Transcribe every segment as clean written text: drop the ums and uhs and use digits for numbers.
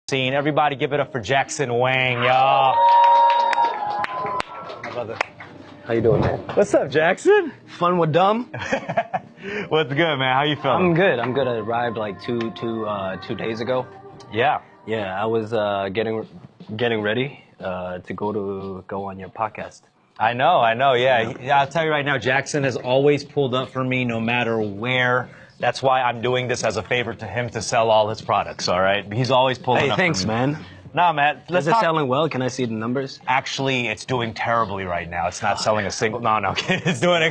scene. Everybody give it up for Jackson Wang, y'all. How you doing, man? What's up, Jackson? Fun with dumb? What's good, man? How you feeling? I'm good. I'm good. I arrived like two days ago. Yeah. Yeah, I was getting ready to go on your podcast. I know, yeah. I'll tell you right now, Jackson has always pulled up for me no matter where. That's why I'm doing this as a favor to him to sell all his products, all right? He's always pulling Hey, up thanks, for me. man. Nah, man. Is it selling well? Can I see the numbers? Actually, it's doing terribly right now. It's not selling a single. No. It's doing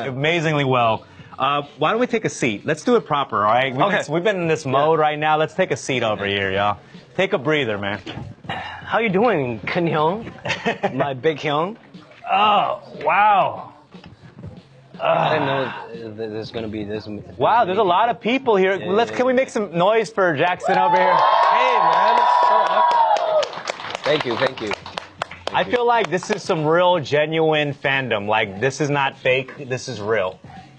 amazingly well. Why don't we take a seat? Let's do it proper, all right? We've been in this mode right now. Let's take a seat over here, y'all. Take a breather, man. How you doing, Kun Hyung? My big Hyung? Oh, wow. I didn't know there's going to be this. Wow, there's a lot of people here. Can we make some noise for Jackson over here? Hey, man. It's so awkward. Thank you. I feel like this is some real, genuine fandom. Like, this is not fake. This is real.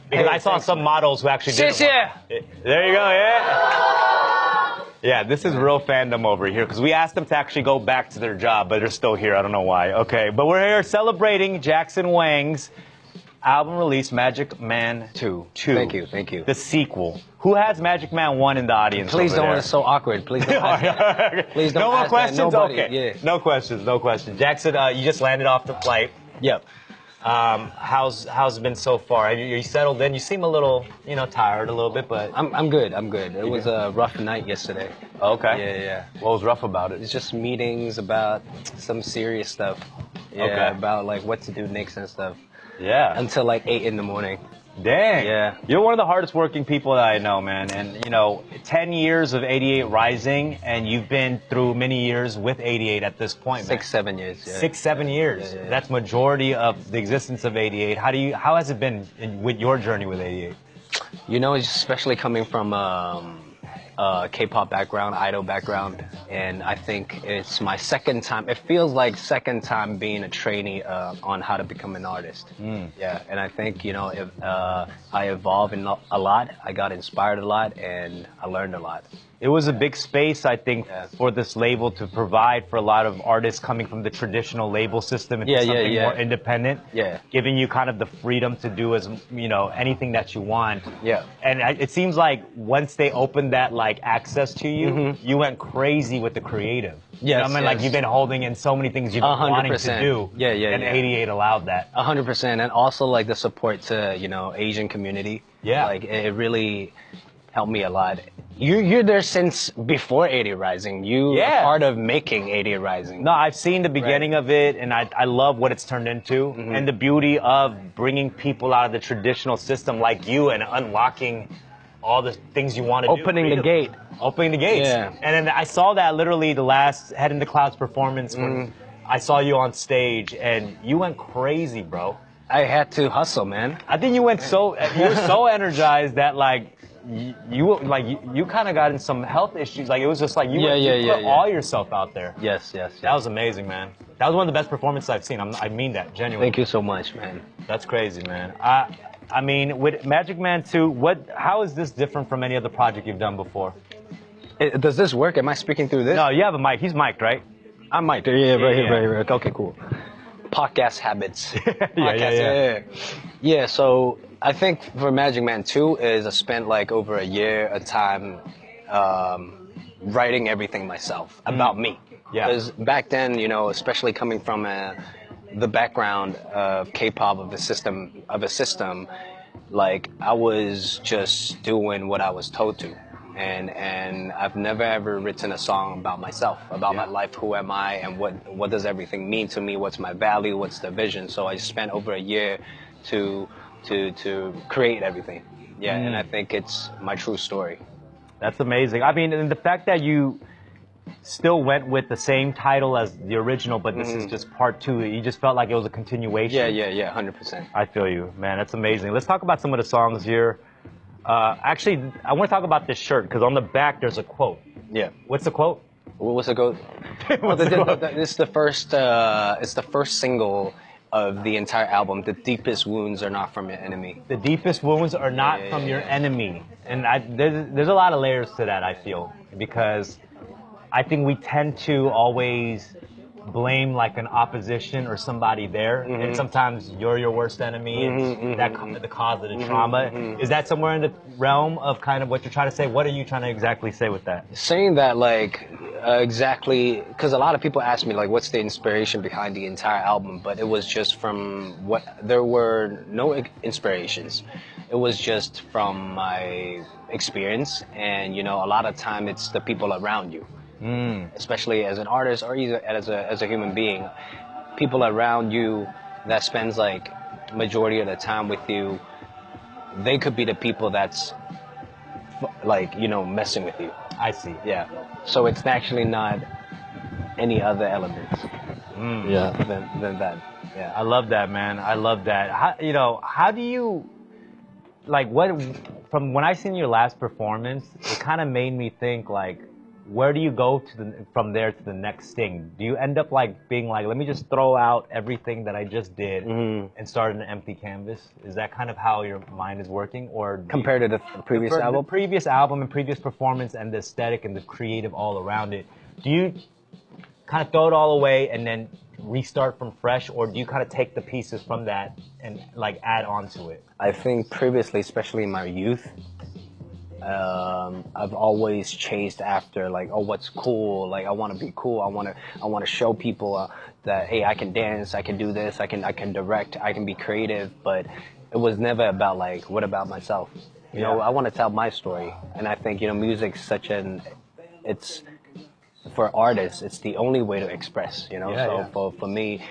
Because I saw some models who actually did it. There you go, yeah. Yeah, this is real fandom over here. Because we asked them to actually go back to their job, but they're still here. I don't know why. Okay, but we're here celebrating Jackson Wang's album release, Magic Man 2. Thank you. The sequel. Who has Magic Man 1 in the audience? Please over don't. there? It's so awkward. Please don't ask that. Please don't no more ask questions? that. Nobody. Okay. Yeah. No questions. Jackson, you just landed off the flight. Yep. How's it been so far? Are you settled in? You seem a little, tired a little bit, but I'm good. It was a rough night yesterday. Okay. Yeah. What was rough about it? It's just meetings about some serious stuff. Yeah, Okay. about like what to do next and stuff. Yeah. Until like 8 in the morning. Dang. Yeah. You're one of the hardest working people that I know, man. And, 10 years of 88 Rising, and you've been through many years with 88 at this point, man. 6-7 years. Yeah. 6-7 years. Yeah. That's majority of the existence of 88. How has it been with your journey with 88? Especially coming from K-pop background, idol background, and I think it's my second time. It feels like second time being a trainee on how to become an artist. Yeah, and I think I evolved a lot. I got inspired a lot, and I learned a lot. It was a big space, I think, for this label to provide for a lot of artists coming from the traditional label system into something more independent. Yeah. Giving you kind of the freedom to do anything that you want. Yeah. And it seems like once they opened that access to you, you went crazy with the creative. Yes, Like you've been holding in so many things you've been wanting to do. Yeah. And 88 allowed that. 100%, and also the support to Asian community. Yeah. It really helped me a lot. You're there since before 88 Rising. You are part of making 88 Rising. No, I've seen the beginning of it, and I love what it's turned into, and the beauty of bringing people out of the traditional system like you and unlocking all the things you want to do. Opening the gate. Opening the gates. Yeah. And then I saw that literally the last Head in the Clouds performance when I saw you on stage, and you went crazy, bro. I had to hustle, man. I think you were so energized that you kind of got in some health issues. It was just you put all yourself out there. Yes. That was amazing, man. That was one of the best performances I've seen. I mean that, genuinely. Thank you so much, man. That's crazy, man. I mean, with Magic Man 2, how is this different from any other project you've done before? Does this work? Am I speaking through this? No, you have a mic. He's mic'd, right? I'm mic'd. Yeah, right here. Okay, cool. Podcast habits. Yeah, so I think for Magic Man 2 is I spent over a year of time writing everything myself about me. Yeah. Because back then, especially coming from the background of K-pop of a system, I was just doing what I was told to. And I've never ever written a song about myself, about my life, who am I, and what does everything mean to me, what's my value, what's the vision. So I spent over a year to create everything. Yeah, and I think it's my true story. That's amazing. I mean, and the fact that you still went with the same title as the original, but this is just part 2. You just felt like it was a continuation. Yeah, 100%. I feel you, man. That's amazing. Let's talk about some of the songs here. Actually, I want to talk about this shirt because on the back there's a quote. Yeah. What's the quote? What's the quote? It's the first single of the entire album. The deepest wounds are not from your enemy. The deepest wounds are not from your enemy. And there's a lot of layers to that, I feel, because I think we tend to always blame like an opposition or somebody there, and sometimes you're your worst enemy, and the cause of the trauma. Is that somewhere in the realm of kind of what you're trying to say? What are you trying to exactly say with that? Saying that, like, exactly, because a lot of people ask me, like, what's the inspiration behind the entire album? But it was just from there were no inspirations. It was just from my experience, and, you know, a lot of time it's the people around you. Especially as an artist or either as a human being, people around you that spends like majority of the time with you, they could be the people that's like, you know, messing with you. I see. Yeah. So it's actually not any other elements. Yeah. Than that. Yeah. I love that, man. I love that. How do you, like, from when I seen your last performance, it kind of made me think, like, where do you go from there to the next thing? Do you end up like being like, let me just throw out everything that I just did and start an empty canvas? Is that kind of how your mind is working, or compared to the previous album? The previous album and previous performance and the aesthetic and the creative all around it. Do you kind of throw it all away and then restart from fresh, or do you kind of take the pieces from that and like add on to it? I think previously, especially in my youth, I've always chased after like, oh, what's cool? Like, I want to be cool. I want to show people that, hey, I can dance, I can do this, I can direct, I can be creative. But it was never about like, what about myself? You know, I want to tell my story, and I think, you know, music's it's for artists, it's the only way to express. You know, for me,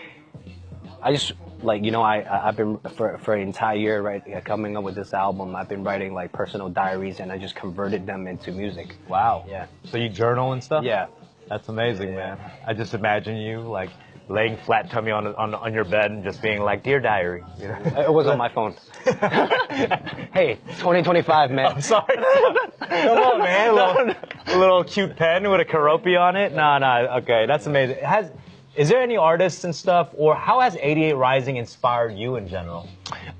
I just. Like, you know, I've been for an entire year, right, coming up with this album, I've been writing like personal diaries, and I just converted them into music. Wow. Yeah. So you journal and stuff? Yeah. That's amazing, man. I just imagine you like laying flat tummy on your bed and just being like, "Dear diary." You know? It was on my phone. Hey, 2025, man. I'm sorry. Come on, man. A little cute pen with a Keroppi on it. No. Okay, that's amazing. Is there any artists and stuff, or how has 88 Rising inspired you in general?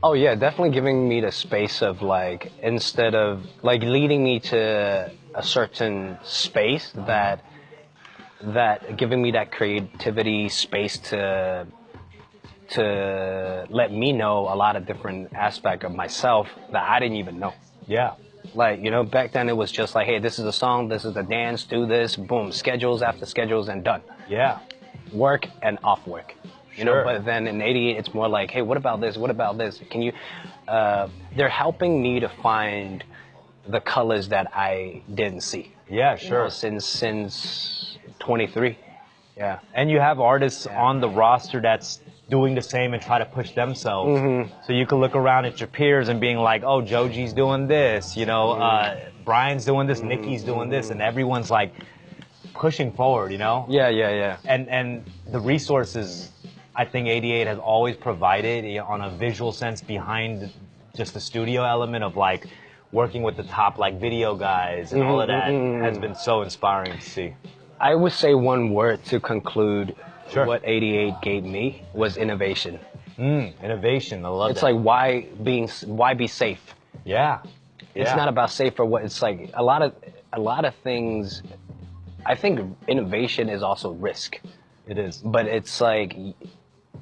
Oh yeah, definitely giving me the space of like, instead of like leading me to a certain space, that giving me that creativity space to let me know a lot of different aspects of myself that I didn't even know. Yeah. Like, you know, back then it was just like, hey, this is a song, this is the dance, do this, boom, schedules after schedules and done. Yeah. Work and off work, you know. But then in 88, it's more like, hey, what about this? What about this? Can you? They're helping me to find the colors that I didn't see. Yeah, sure. You know, since 23. Yeah. And you have artists on the roster that's doing the same and try to push themselves. So you can look around at your peers and being like, oh, Joji's doing this, you know, Brian's doing this, Nicki's doing this, and everyone's like pushing forward, you know? Yeah. And the resources I think 88 has always provided, you know, on a visual sense behind just the studio element of like working with the top like video guys and all of that has been so inspiring to see. I would say one word to conclude what 88 gave me was innovation. Innovation, I love It's that. like, why be safe? Yeah. It's not about safe or what. It's like a lot of things. I think innovation is also risk. It is. But it's like,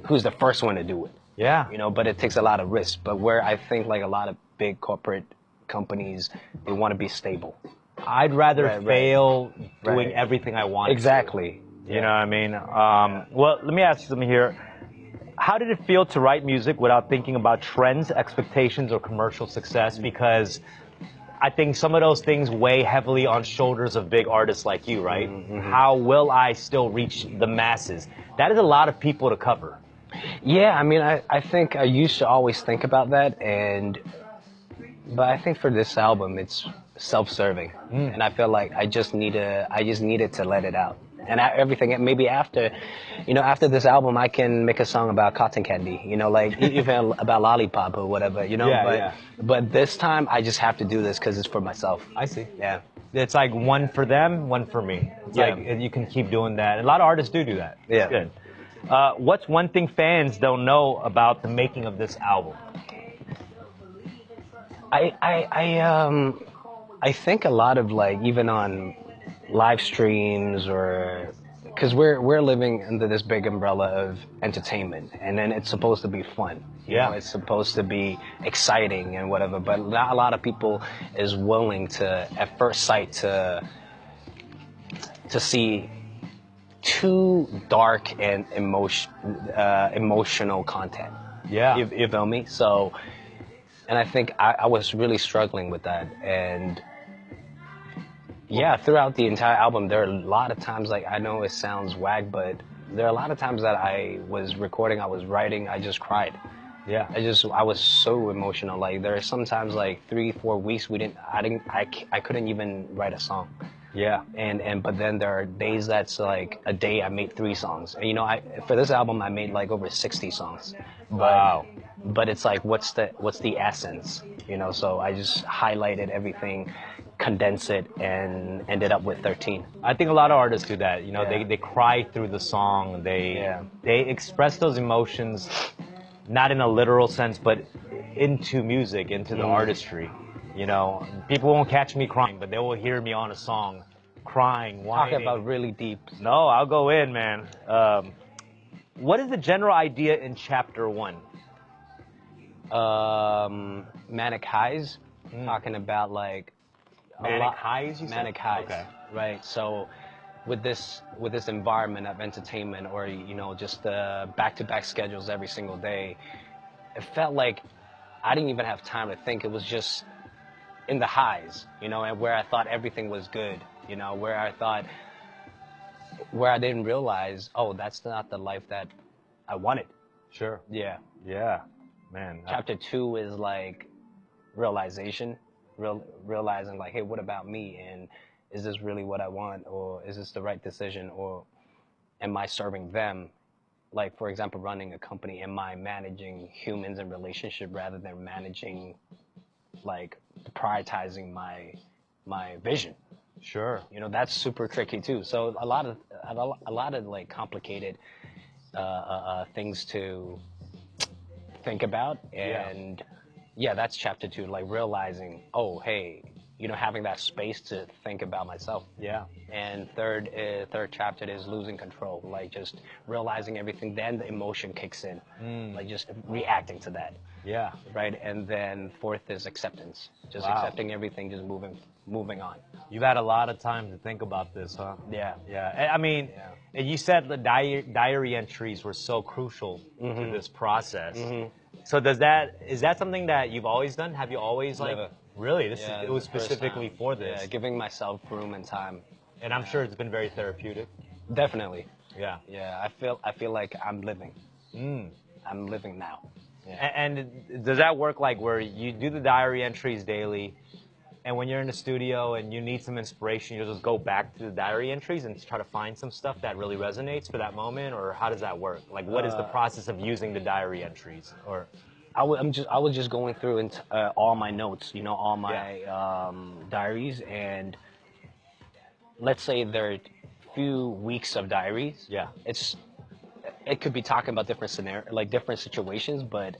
who's the first one to do it? Yeah. You know, but it takes a lot of risk. But where I think like a lot of big corporate companies, they want to be stable. I'd rather fail doing everything I want. Exactly. You know what I mean? Well, let me ask you something here. How did it feel to write music without thinking about trends, expectations, or commercial success? Because I think some of those things weigh heavily on shoulders of big artists like you, right? How will I still reach the masses? That is a lot of people to cover. Yeah, I mean, I think I used to always think about that, but I think for this album, it's self-serving, and I feel like I just needed to let it out. And everything, maybe after this album, I can make a song about cotton candy, you know, like even about lollipop or whatever, you know. But this time, I just have to do this because it's for myself. I see. Yeah. It's like one for them, one for me. It's like you can keep doing that. And a lot of artists do that. Yeah. It's good. What's one thing fans don't know about the making of this album? I think a lot of like, even on live streams or because we're living under this big umbrella of entertainment, and then it's supposed to be fun. You know, it's supposed to be exciting and whatever, but not a lot of people is willing to, at first sight, to see too dark and emotional content. Yeah. You feel me? So, and I think I was really struggling with that. And yeah, throughout the entire album, there are a lot of times, like, I know it sounds whack, but there are a lot of times that I was recording, I was writing, I just cried. Yeah. I was so emotional. Like, there are sometimes like 3-4 weeks I couldn't even write a song. Yeah. But then there are days that's like a day I made 3 songs. And, you know, for this album I made like over 60 songs. Wow. But it's like, what's the essence? You know, so I just highlighted everything, condense it, and ended up with 13. I think a lot of artists do that. You know, they cry through the song. They express those emotions, not in a literal sense, but into music, into the artistry. You know, people won't catch me crying, but they will hear me on a song crying, whining. Talking about really deep. No, I'll go in, man. What is the general idea in chapter 1? Manic highs, talking about like Manic highs, you said? Manic highs, okay. right? So with this environment of entertainment, or, you know, just the back-to-back schedules every single day, it felt like I didn't even have time to think. It was just in the highs, you know, and where I thought everything was good, you know, where I didn't realize, oh, that's not the life that I wanted. Sure. Yeah. Yeah. Man. Chapter 2 is like realization, realizing like, hey, what about me? And is this really what I want? Or is this the right decision? Or am I serving them? Like, for example, running a company, am I managing humans and relationship rather than managing, like, prioritizing my vision? Sure. You know, that's super tricky too. So a lot of like complicated things to think about. And yeah, that's chapter 2, like realizing, oh, hey, you know, having that space to think about myself. Yeah. And third chapter is losing control, like just realizing everything. Then the emotion kicks in, like just reacting to that. Yeah. Right. And then fourth is acceptance, just accepting everything, just moving on. You've had a lot of time to think about this, huh? Yeah. Yeah. I mean, you said the diary entries were so crucial to this process. So is that something that you've always done? Have you always Never. Really? It was specifically for this. Yeah, giving myself room and time. And I'm sure it's been very therapeutic. Definitely. Yeah. Yeah, I feel like I'm living. I'm living now. Yeah. And does that work like where you do the diary entries daily, and when you're in the studio and you need some inspiration, you'll just go back to the diary entries and try to find some stuff that really resonates for that moment? Or how does that work? Like, what is the process of using the diary entries? Or I was just going through all my notes, you know, all my diaries, and let's say there are a few weeks of diaries. Yeah. It could be talking about different different situations, but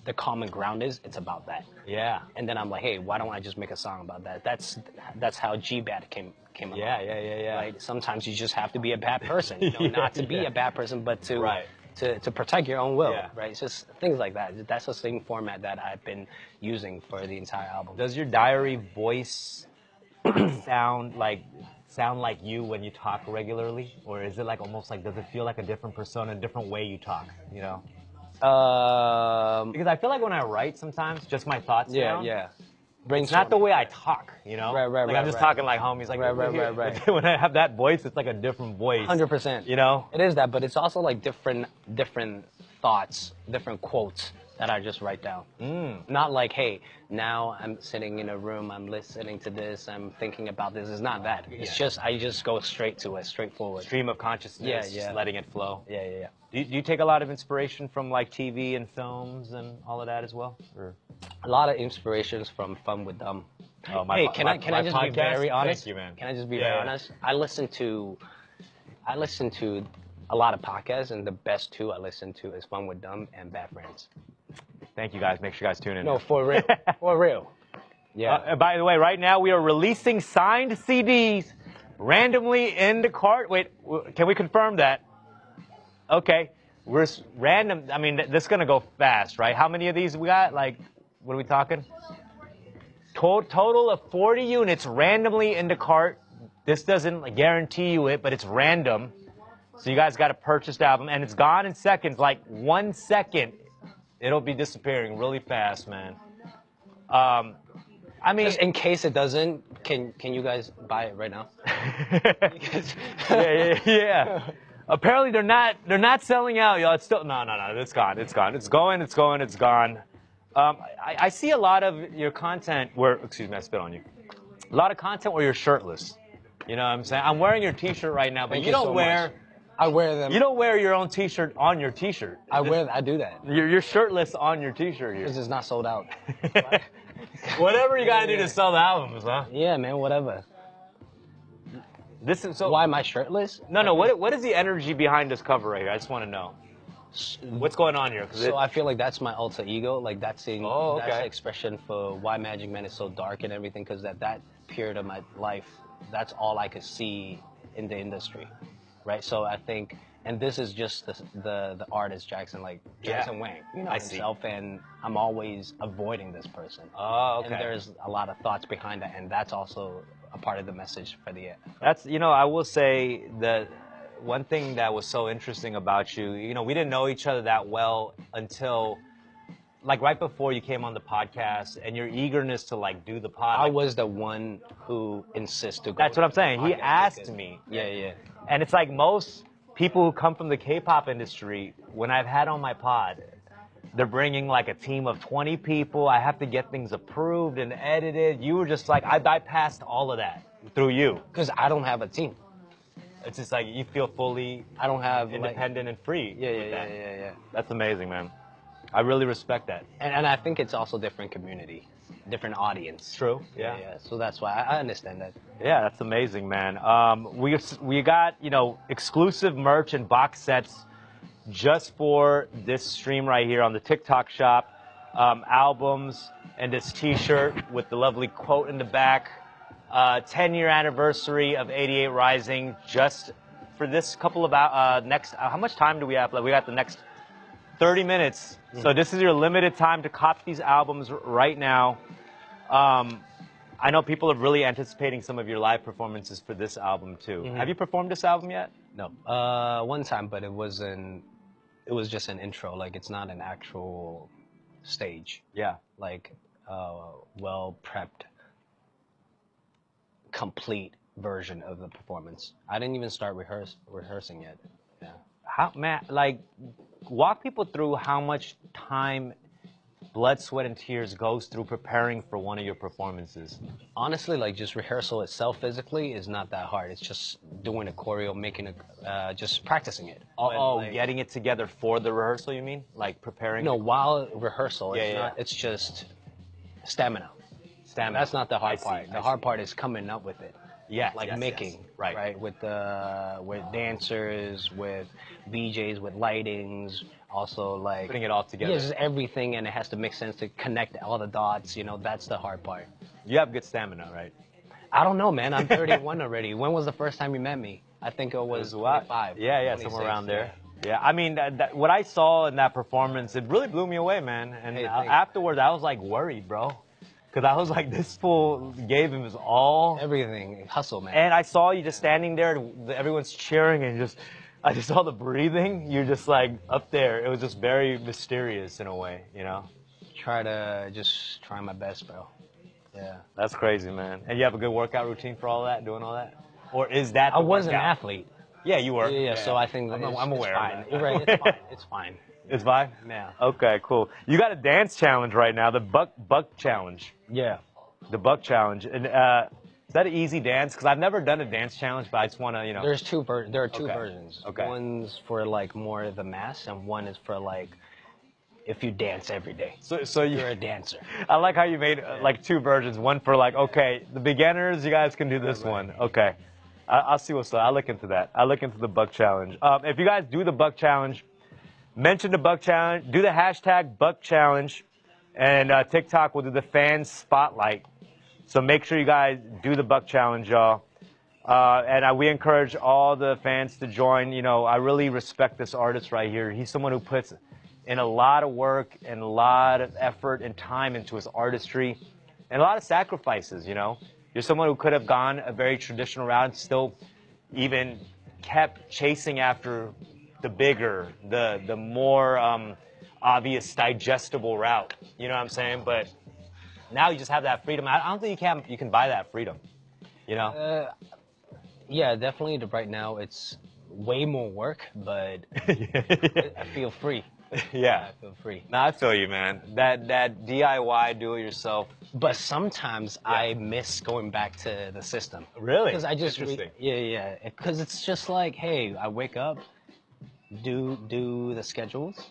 the common ground is it's about that. Yeah. And then I'm like, hey, why don't I just make a song about that? That's how G-Bad came about. Yeah. Right? Sometimes you just have to be a bad person, you know, not to be a bad person, but to protect your own will, right? It's just things like that. That's the same format that I've been using for the entire album. Does your diary voice sound like you when you talk regularly? Or is it like almost like, does it feel like a different persona, a different way you talk, you know? Because I feel like when I write sometimes, just my thoughts down. Yeah. It's not the way I talk, you know? Right, I'm just talking like homies. Like, right. When I have that voice, it's like a different voice. 100%. You know? It is that, but it's also like different thoughts, different quotes that I just write down. Not like, hey, now I'm sitting in a room, I'm listening to this, I'm thinking about this. It's not that. It's just, I just go straight to it, straightforward. Stream of consciousness, just letting it flow. Yeah. Do you take a lot of inspiration from like TV and films and all of that as well? Or? A lot of inspirations from Fun with Dumb. Oh, Hey, can I just be very honest? Thank you, man. Can I just be very honest? I listen to a lot of podcasts, and the best two I listen to is Fun with Dumb and Bad Friends. Thank you, guys. Make sure you guys tune in. No, for real. For real. Yeah. By the way, right now we are releasing signed CDs Randomly in the cart? Wait, can we confirm that? Okay. We're random. I mean, this is going to go fast, right? How many of these we got? Like, what are we talking? Total of 40 units randomly in the cart. This doesn't guarantee you it, but it's random. So you guys got to purchase the album, and it's gone in seconds, like 1 second. It'll be disappearing really fast, man. I mean, Just in case it doesn't, can you guys buy it right now? yeah. Apparently they're not selling out, y'all. It's still no. It's gone. It's gone. I see a lot of your content where, excuse me, I spit on you. A lot of content where you're shirtless. You know what I'm saying? I'm wearing your T-shirt right now, but you don't wear. I wear them. You don't wear your own T-shirt on your T-shirt. I do that. You're shirtless on your T-shirt here. This is not sold out. Whatever you gotta do to sell the albums, huh? Yeah, man, whatever. This is so. Why am I shirtless? No. What is the energy behind this cover right here? I just want to know. What's going on here? So I feel like that's my alter ego. Like that's okay. the expression for why Magic Man is so dark and everything. Because that period of my life, that's all I could see in the industry, right? So I think, and this is just the artist Jackson, like Jackson Wang, you know, himself, and I'm always avoiding this person. Oh, okay. And there's a lot of thoughts behind that, and that's also a part of the message for the. That's, you know, I will say that one thing that was so interesting about you, you know, we didn't know each other that well until like right before you came on the podcast, and your eagerness to like do the pod. I was the one who insists to go. That's what I'm saying. He asked me. Yeah. And it's like most people who come from the K-pop industry, when I've had on my pod, they're bringing like a team of 20 people. I have to get things approved and edited. You were just like, I bypassed all of that through you. Because I don't have a team. It's just like you feel fully I don't have independent and free. Yeah. That's amazing, man. I really respect that. And I think it's also different community, different audience. True. Yeah. So that's why I understand that. Yeah, that's amazing, man. We got, you know, exclusive merch and box sets just for this stream right here on the TikTok shop. Albums and this T-shirt with the lovely quote in the back. 10-year anniversary of 88 Rising. Just for this couple of next. How much time do we have? Like, we got the next 30 minutes. Mm-hmm. So this is your limited time to cop these albums right now. I know people are really anticipating some of your live performances for this album too. Mm-hmm. Have you performed this album yet? No. One time, but it was just an intro. Like, it's not an actual stage. Yeah. Like, well prepped, complete version of the performance. I didn't even start rehearsing yet. Yeah. How, man, like, walk people through how much time, blood, sweat, and tears goes through preparing for one of your performances. Honestly, like, just rehearsal itself physically is not that hard. It's just doing a choreo, making just practicing it. Like, getting it together for the rehearsal, you mean? Like preparing? No, while rehearsal, it's just stamina. That's not the hard part. The hard part is coming up with it. Yeah, making, right? With dancers, with VJs, with lightings, also like putting it all together. Yeah, just everything, and it has to make sense to connect all the dots. You know, that's the hard part. You have good stamina, right? I don't know, man. I'm 31 already. When was the first time you met me? I think it was 25. Yeah, somewhere around there. Yeah, I mean, what I saw in that performance, it really blew me away, man. And afterwards, I was like worried, bro. Because I was like, this fool gave him his all. Everything. Hustle, man. And I saw you just standing there, and everyone's cheering, and I just saw the breathing. You're just like up there. It was just very mysterious in a way, you know? Try my best, bro. Yeah. That's crazy, man. And you have a good workout routine for all that, doing all that? Or is that I was an athlete. Yeah, you were. Yeah, so I think I'm aware of that. You're right, it's fine. It's fine. It's fine? Yeah. Okay, cool. You got a dance challenge right now, the Buck Challenge. Yeah. The Buck Challenge. And is that an easy dance? Because I've never done a dance challenge, but I just want to, you know. There are two versions. Okay. One's for like more the mass, and one is for like if you dance every day. So you're a dancer. I like how you made like two versions. One for like, okay, the beginners, you guys can do this one. Okay. I'll see what's up. I'll look into that. I'll look into the Buck Challenge. If you guys do the Buck Challenge, mention the Buck Challenge. Do the hashtag Buck Challenge. And TikTok will do the fan spotlight. So make sure you guys do the Buck Challenge, y'all. We encourage all the fans to join. You know, I really respect this artist right here. He's someone who puts in a lot of work and a lot of effort and time into his artistry and a lot of sacrifices, you know. You're someone who could have gone a very traditional route and still even kept chasing after the bigger, the more obvious, digestible route. You know what I'm saying? But now you just have that freedom. I don't think you can buy that freedom, you know? Yeah, definitely. Right now, it's way more work, but I feel free. Yeah. I feel free. No, I feel you, man. That DIY, do it yourself. But sometimes I miss going back to the system. Really? Because I just Interesting. yeah. Because it's just like, hey, I wake up, do the schedules,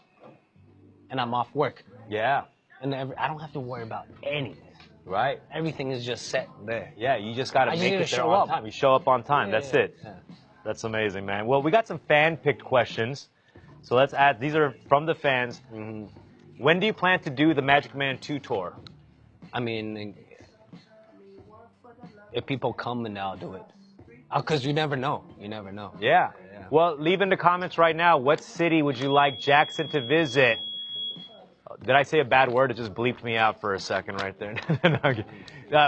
and I'm off work, Yeah. and I don't have to worry about anything. Right. Everything is just set there. Yeah, you just got to I just make need it to there show on up. time. You show up on time. That's it. Yeah. That's amazing, man. Well, we got some fan-picked questions. So let's add, these are from the fans. Mm-hmm. When do you plan to do the Magic Man 2 tour? I mean, if people come, then I'll do it. Because you never know. You never know. Yeah. Yeah. Well, leave in the comments right now, what city would you like Jackson to visit? Did I say a bad word? It just bleeped me out for a second right there.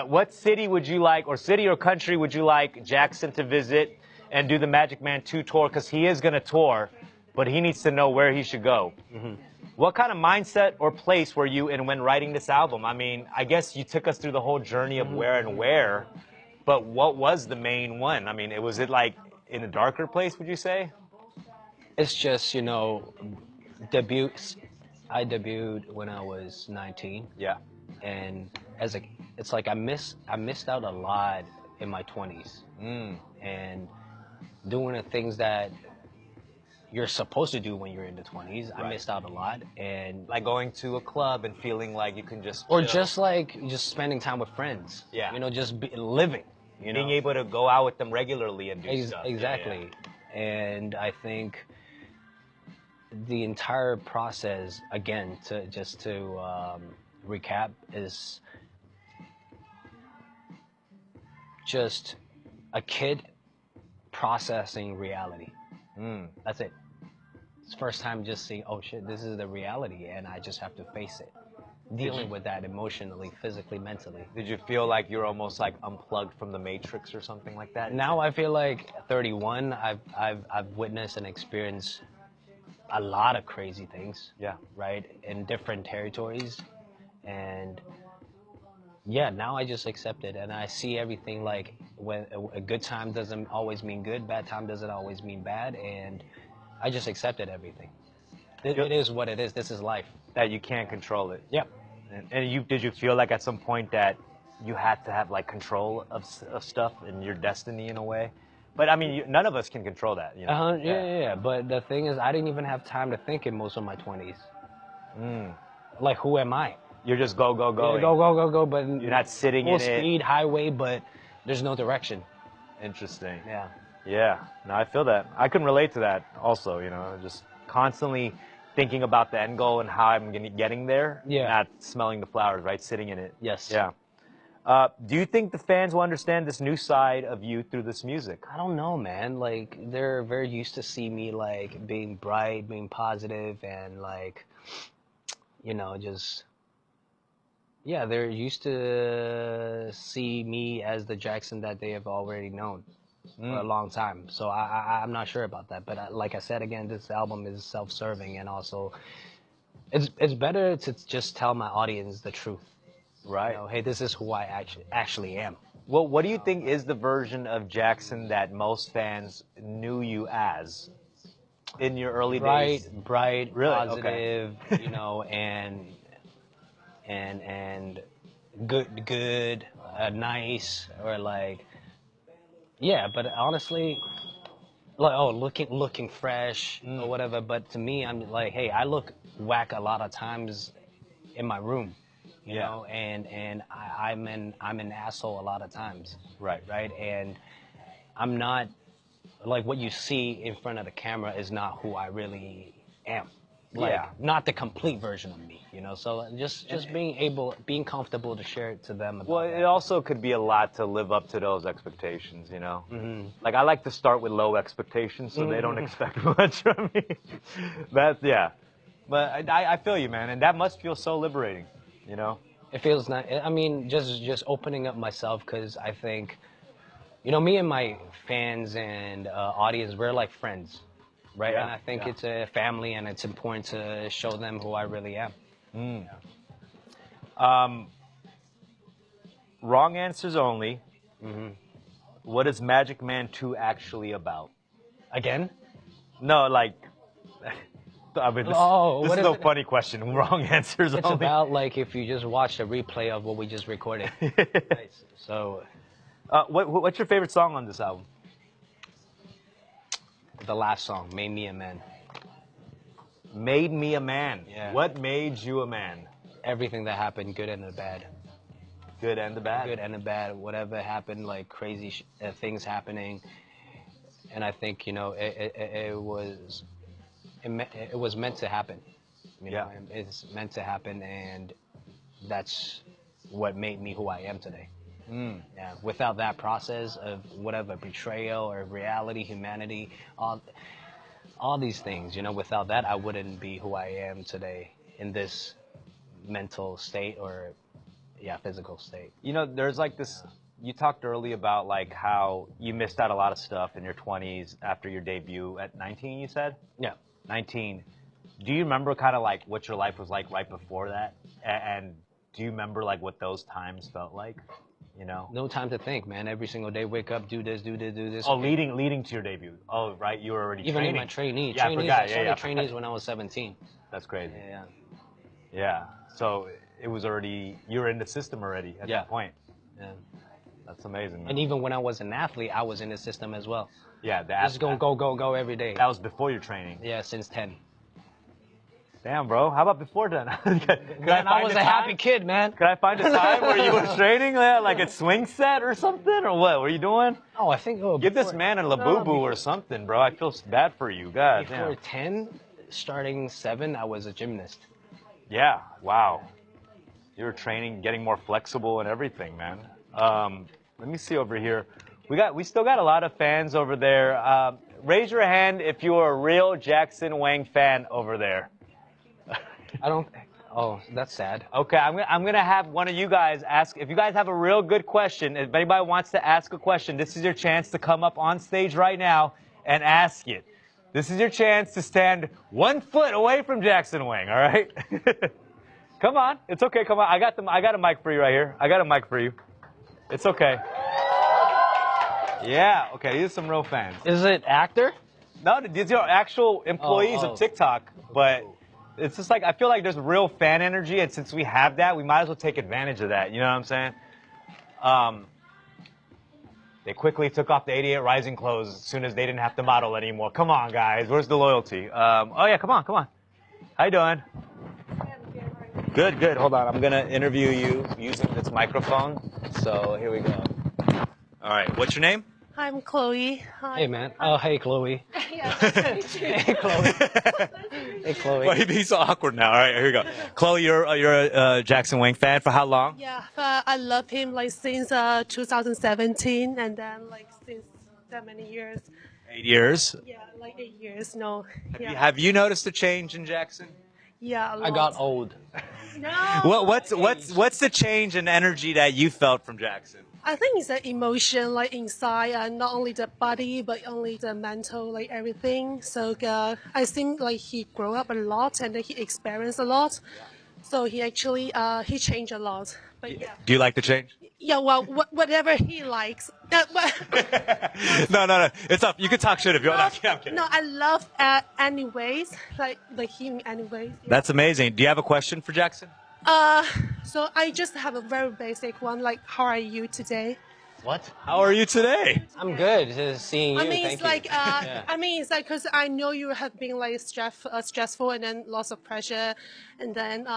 What city would you like, or city or country would you like Jackson to visit and do the Magic Man 2 tour? Because he is going to tour, but he needs to know where he should go. Mm-hmm. What kind of mindset or place were you in when writing this album? I mean, I guess you took us through the whole journey of where and where, but what was the main one? I mean, was it like in a darker place, would you say? It's just, you know, I debuted when I was 19. Yeah. And it's like I missed out a lot in my 20s. And doing the things that you're supposed to do when you're in the 20s, I missed out a lot. And Like going to a club and feeling like you can just or chill. just like just spending time with friends. Yeah. You know, just living. You know, being able to go out with them regularly and do stuff. Exactly. Yeah. And I think the entire process, again, to recap, is just a kid processing reality. That's it. It's first time just seeing, oh shit, this is the reality, and I just have to face it. Dealing with that emotionally, physically, mentally. Did you feel like you're almost like unplugged from the Matrix or something like that? Now I feel like 31, I've witnessed and experienced a lot of crazy things. Yeah. Right? In different territories. And yeah, now I just accept it, and I see everything like when a good time doesn't always mean good, bad time doesn't always mean bad, and I just accepted everything. It is what it is. This is life. That you can't control it. Yep. And did you feel like at some point that you had to have like control of stuff and your destiny in a way? But I mean, none of us can control that. You know? Yeah. But the thing is, I didn't even have time to think in most of my 20s. Like, who am I? You're just go. Yeah, go. But you're not sitting full in it. speed, highway, but there's no direction. Interesting. Yeah. Yeah. No, I feel that. I can relate to that also. You know, just constantly thinking about the end goal and how I'm getting there. Yeah. Not smelling the flowers, right? Sitting in it. Yes. Yeah. Do you think the fans will understand this new side of you through this music? I don't know, man. Like, they're very used to see me, like, being bright, being positive, and, like, you know, just... Yeah, they're used to see me as the Jackson that they have already known for a long time. So I'm not sure about that. But like I said, again, this album is self-serving, and also it's better to just tell my audience the truth. Right. You know, hey, this is who I actually am. Well, what do you think is the version of Jackson that most fans knew you as in your early days? Bright, Really? positive, Okay. you know, and good, nice, or like, yeah. But honestly, like, looking fresh or whatever. But to me, I'm like, hey, I look whack a lot of times in my room, you know, and I'm an asshole a lot of times. Right. And I'm not, like, what you see in front of the camera is not who I really am. like Yeah. not the complete version of me, you know. So just being comfortable to share it to them. About Well, that. it also could be a lot to live up to those expectations, you know? Like, I like to start with low expectations so they don't expect much from me. That's, yeah. But I feel you, man, and that must feel so liberating, you know? It feels nice. I mean, just opening up myself, because I think, you know, me and my fans and audience, we're like friends, right? Yeah, And I think yeah. it's a family, and it's important to show them who I really am. Wrong answers only. What is Magic Man 2 actually about? Again? No, like, I mean, this, Oh, this what is is a it? funny question. Wrong answers It's only. about, like, if you just watch a replay of what we just recorded. So What's your favorite song on this album? the last song, Made Me a Man. Made Me a Man. Yeah. What made you a man? Everything that happened, good and the bad. Good and the bad. Good and the bad, whatever happened, like crazy things happening. And I think, you know, it was meant to happen. You know, Yeah. it's meant to happen, and that's what made me who I am today. Yeah. Without that process of whatever betrayal or reality, humanity, all these things, you know, without that, I wouldn't be who I am today in this mental state or, yeah, physical state. You know, there's like this. You talked early about like how you missed out a lot of stuff in your 20s after your debut at 19. You said Yeah. 19. Do you remember kind of like what your life was like right before that? And do you remember like what those times felt like? You know. No time to think, man. Every single day, wake up, do this, do this, do this. Oh, leading to your debut. Oh, right. You were already Even training. in my trainee. Yeah, trainees, I forgot. I started I trainees forgot. when I was 17. That's crazy. Yeah. Yeah. So it was already, you were in the system already at Yeah. that point. Yeah. That's amazing, man. And even when I was an athlete, I was in the system as well. Yeah, Just go every day. That was before your training. Yeah, since 10. Damn, bro. How about before then? Then I was a happy kid, man. Could I find a time where you were training like at swing set or something, or what? What are you doing? Oh, I think. Oh, Give this man a Labubu or something, bro. I feel bad for you, God. Before Damn. 10, starting 7, I was a gymnast. Yeah. Wow. You were training, getting more flexible and everything, man. Let me see over here. We still got a lot of fans over there. Raise your hand if you are a real Jackson Wang fan over there. I don't. Oh, that's sad. Okay, I'm gonna have one of you guys ask. If you guys have a real good question, if anybody wants to ask a question, this is your chance to come up on stage right now and ask it. This is your chance to stand 1 foot away from Jackson Wang. All right? Come on, it's okay. Come on, I got a mic for you right here. I got a mic for you. It's okay. Yeah. Okay, these are some real fans. Is it actor? No, these are actual employees Oh. of TikTok, but it's just like I feel like there's real fan energy, and since we have that, we might as well take advantage of that. You know what I'm saying? They quickly took off the 88 Rising clothes as soon as they didn't have to model anymore. Come on, guys, where's the loyalty? Oh yeah, come on. How you doing? Good, good. Hold on, I'm gonna interview you using this microphone. So here we go. All right, what's your name? I'm Chloe. Hi. Hey, man. Oh, hey, Chloe. Yeah, nice to meet you. Hey, Chloe. Hey, Chloe. Well, he's so awkward now. All right, here we go. Chloe, you're a Jackson Wang fan for how long? Yeah, I love him like since 2017, and then like since that many years. 8 years. Yeah, like 8 years. No. Yeah. Have you noticed a change in Jackson? Yeah. A I got lot. old. No. What's the change in energy that you felt from Jackson? I think it's an emotion like inside, and not only the body, but only the mental, like everything. So I think like he grew up a lot, and then he experienced a lot. So he actually he changed a lot. But yeah. Do you like the change? Yeah, well, whatever he likes. No. It's up. You can talk shit if you want. I'm kidding. No, I love anyways, like him anyways. That's amazing. Do you have a question for Jackson? So I just have a very basic one, like how are you today? What? How are you today? I'm good. Just seeing you. I mean, Thank it's you. like, Yeah. I mean, it's like, because I know you have been like stressful and then lots of pressure, and then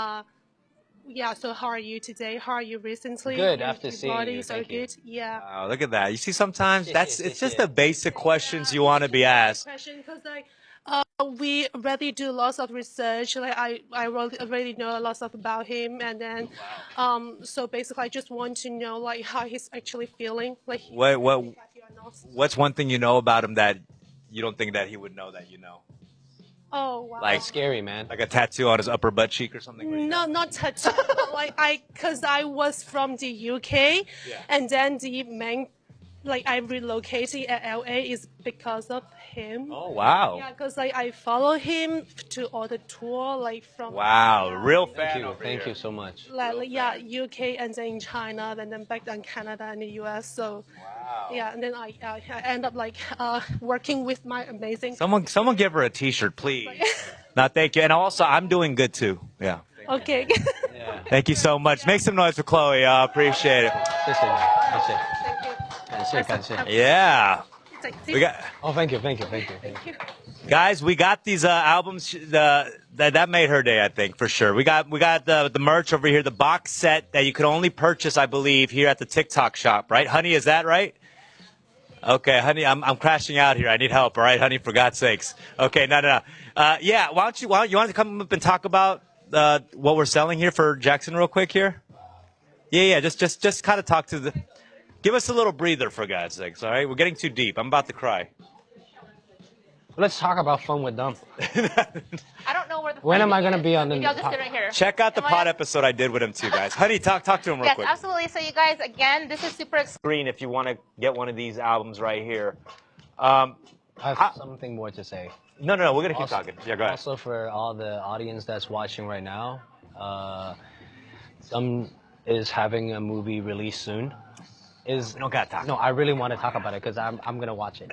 yeah. So how are you today? How are you recently? Good, Your after seeing body you, so thank you. good. Yeah. Wow, look at that. You see, sometimes it's just the Yeah. basic questions you want to be asked. Question because like we already do lots of research. Like I already know a lot stuff about him, and then so basically I just want to know like how he's actually feeling. Like What happy or not. what's one thing you know about him that you don't think that he would know that you know? Oh wow. Like That's scary, man. like a tattoo on his upper butt cheek or something? Like No, that? not tattoo. Like cause I was from the UK, and then the main, like I relocated at LA is because of him. Oh wow. Yeah, cause like I follow him to all the tour, like from Wow, real Thank fan you, over thank here. you so much. like yeah, UK and then in China, and then back then Canada and the US. So yeah, and then I end up like working with my amazing. Someone give her a T-shirt, please. No, thank you. And also, I'm doing good too. Yeah. Okay. Yeah. Thank you so much. Make some noise for Chloe. Appreciate it. 谢谢你，谢谢， Thank you. 感谢感谢。 Yeah. Thank We got Oh, thank you, thank you, thank you. you. guys. We got these albums. That made her day, I think, for sure. We got the merch over here, the box set that you can only purchase, I believe, here at the TikTok shop. Right, honey? Is that right? Okay, honey, I'm crashing out here. I need help. All right, honey, for God's sakes. Okay, no. Yeah, why don't you want to come up and talk about what we're selling here for Jackson real quick here? Yeah. Just kind of talk to the. Give us a little breather for God's sakes. All right, we're getting too deep. I'm about to cry. Let's talk about fun with them. I don't know where the. When am I phone gonna is. be on the Maybe I'll just sit right here. Check out the Am I- pod episode I did with him too, guys. Honey, talk to him real Yes, quick. absolutely. So you guys, again, this is super exciting. Screen if you want to get one of these albums right here. I have something more to say. No, we're gonna keep Also- talking. Yeah, go ahead. Also, for all the audience that's watching right now, some is having a movie released soon. Is We don't gotta talk. No, I really want to talk about it because I'm gonna watch it.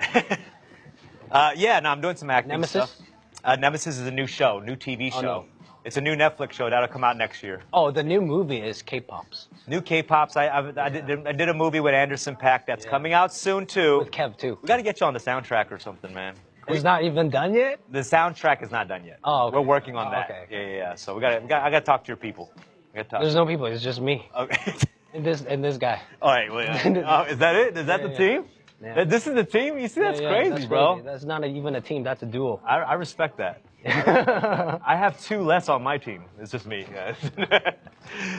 Yeah, no, I'm doing some acting Nemesis? stuff. Nemesis is a new show, new TV show. Oh, no. It's a new Netflix show that'll come out next year. Oh, the new movie is K-pops New K-pops. I did a movie with Anderson .Paak that's coming out soon too. with Kev too. We got to get you on the soundtrack or something, man. It's not even done yet. The soundtrack is not done yet. Oh, okay. We're working on Oh, that. okay. Yeah. So I got to talk to your people. I gotta talk. There's no people. It's just me Okay. and this guy. All right. Well, is that it? Is that the Yeah. team? Yeah. This is the team. You see, that's Yeah, crazy, that's bro. crazy. That's not even a team. That's a duo. I respect that. I have two less on my team. It's just me, guys.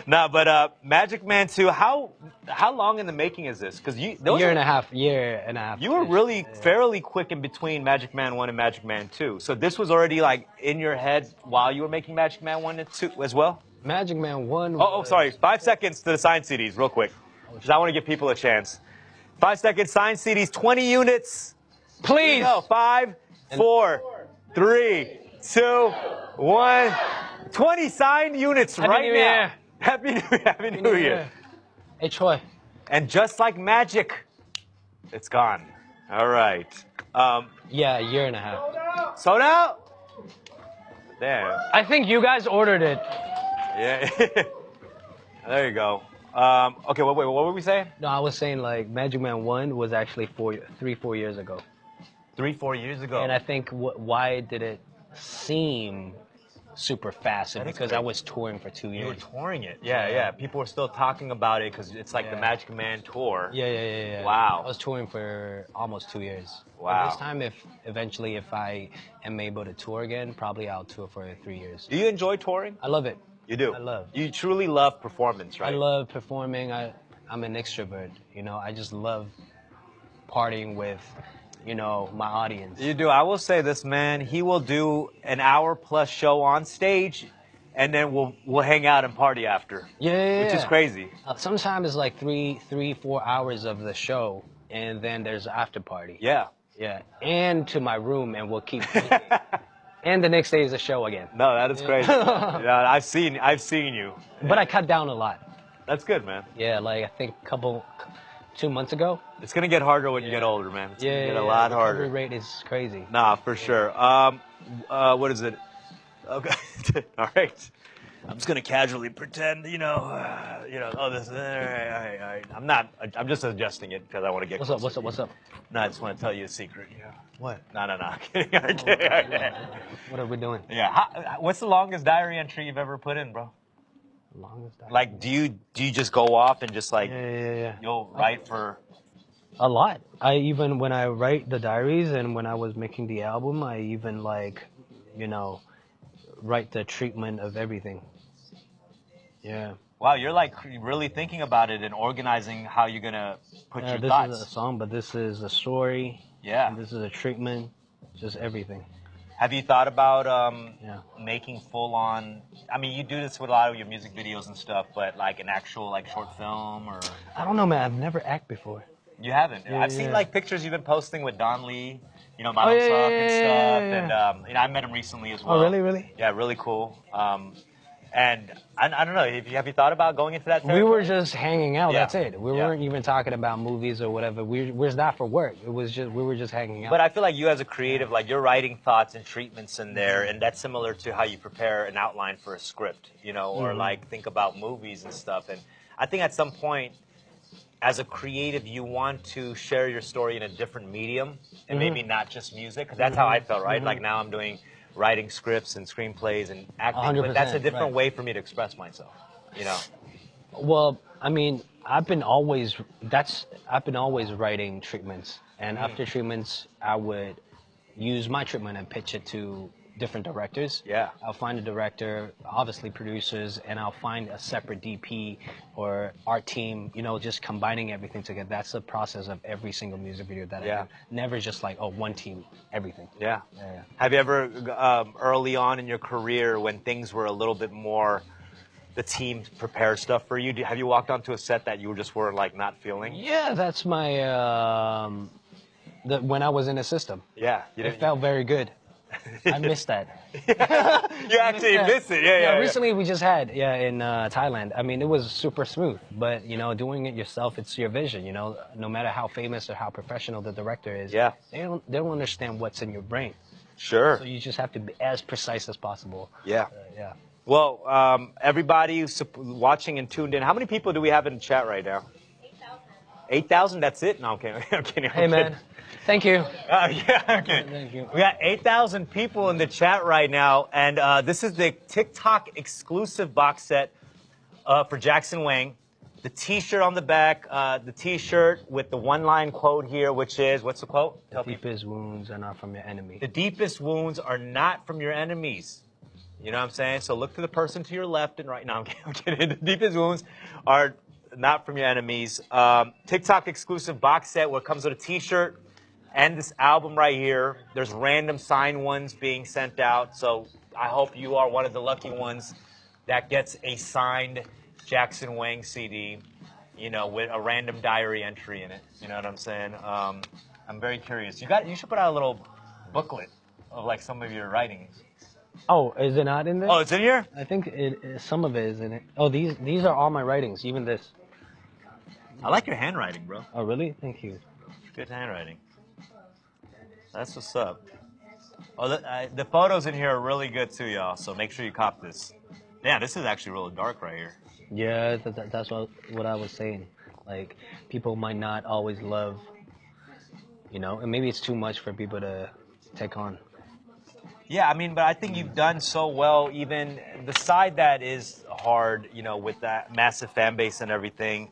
Nah, but Magic Man 2. How long in the making is this? Because Year and a half. You were really fairly quick in between Magic Man 1 and Magic Man 2. So this was already like in your head while you were making Magic Man 1 and 2 as well? Magic Man 1. Oh, sorry. 5 seconds to the signed CDs, real quick. Because I want to give people a chance. 5 seconds, signed CDs, 20 units. Please. No, 5, 4, 3, 2, 1. 20 signed units right New now. Year. Happy New Year. Hey, Troy. And just like magic, it's gone. All right. Yeah, a year and a half. Sold out? Damn. I think you guys ordered it. Yeah. There you go. Okay, wait, what were we saying? No, I was saying like Magic Man 1 was actually 4 years ago. 3-4 years ago. And I think why did it seem super fast? That is Because crazy. I was touring for 2 You were years. touring it. Yeah. People were still talking about it because it's like the Yeah. Magic Man tour. Yeah. Wow. I was touring for almost 2 years. Wow. But this time, if I am able to tour again, probably I'll tour for 3 years. Do you enjoy touring? I love it. You do. I love. You truly love performance, right? I love performing. I'm an extrovert. You know, I just love partying with, my audience. You do. I will say this, man. He will do an hour plus show on stage, and then we'll hang out and party after. Yeah. Which is crazy. Sometimes it's like 4 hours of the show, and then there's an after party. Yeah. Yeah. And to my room, and we'll keep drinking. And the next day is a show again. No, that is crazy. Yeah, I've seen you. But I cut down a lot. That's good, man. Yeah, like I think 2 months ago. It's gonna get harder when you get older, man. It's gonna get a the lot recovery harder. rate is crazy. Nah, for sure. What is it? Okay. All right. I'm just gonna casually pretend, oh, this. I'm not. I'm just adjusting it because I want to get. What's closer. up? No, I just want to tell you a secret. Yeah. What? No. I'm kidding. I'm kidding. What are we doing? Yeah. What's the longest diary entry you've ever put in, bro? Longest diary. Like, do you just go off and just like Yeah. you'll write for? A lot. When I write the diaries and when I was making the album, I even like, you know, write the treatment of everything. Yeah. Wow, you're like really thinking about it and organizing how you're gonna put your This thoughts. is a song, but this is a story. Yeah. And this is a treatment. Just everything. Have you thought about Yeah. making full on? I mean, you do this with a lot of your music videos and stuff, but like an actual like short film or? I don't know, man. I've never act before. You haven't. Yeah, I've seen yeah. like pictures you've been posting with Don Lee, you know, Madam Oh, yeah, Suck yeah, and yeah, stuff, yeah, and I met him recently as well. Oh, really? Yeah, really cool. And I don't know. Have you thought about going into that? We territory? were just hanging out. Yeah. That's it. We weren't even talking about movies or whatever. We're not for work. We were just hanging out. But I feel like you as a creative, like you're writing thoughts and treatments in there, and that's similar to how you prepare an outline for a script, you know, or like think about movies and stuff. And I think at some point, as a creative, you want to share your story in a different medium, and maybe not just music, because that's how I felt, right? Like now I'm doing writing scripts and screenplays and acting, but that's a 100%, different right. way for me to express myself, you know? Well, I mean, I've been always writing treatments, and after treatments, I would use my treatment and pitch it to different directors. Yeah. I'll find a director, obviously producers, and I'll find a separate DP or art team. You know, just combining everything together. That's the process of every single music video that I Yeah. do. Never just like, oh, one team, everything. Yeah. Yeah. Have you ever, early on in your career, when things were a little bit more, the team prepared stuff for you? Have you walked onto a set that you just were like not feeling? Yeah, that's my when I was in the system. Yeah. You It felt very good. I missed that. You actually miss it. Yeah. Recently we just had in Thailand. I mean, it was super smooth, but you know, doing it yourself, it's your vision. You know, no matter how famous or how professional the director is, Yeah. they don't understand what's in your brain. Sure. So you just have to be as precise as possible. Yeah. Yeah. Well, everybody who's watching and tuned in, how many people do we have in the chat right now? 8,000? That's it? No, I'm kidding. I'm kidding. Hey man, thank you. Yeah, okay. Thank you. We got 8,000 people in the chat right now, and this is the TikTok exclusive box set for Jackson Wang. The T-shirt on the back, the T-shirt with the one-line quote here, which is, what's the quote? The deepest wounds are not from your enemy. The deepest wounds are not from your enemies. You know what I'm saying? So look to the person to your left and right. No, I'm kidding. The deepest wounds are not from your enemies. TikTok exclusive box set where it comes with a T-shirt and this album right here. There's random signed ones being sent out. So I hope you are one of the lucky ones that gets a signed Jackson Wang CD, you know, with a random diary entry in it. You know what I'm saying? I'm very curious. You should put out a little booklet of like some of your writings. Oh, is it not in there? Oh, it's in here? I think some of it is in it. Oh, these are all my writings, even this. I like your handwriting, bro. Oh, really? Thank you. Good handwriting. That's what's up. Oh, the photos in here are really good too, y'all. So make sure you cop this. Yeah, this is actually really dark right here. Yeah, that's what I was saying. Like, people might not always love, you know, and maybe it's too much for people to take on. Yeah, I mean, but I think you've done so well, even the side that is hard, you know, with that massive fan base and everything.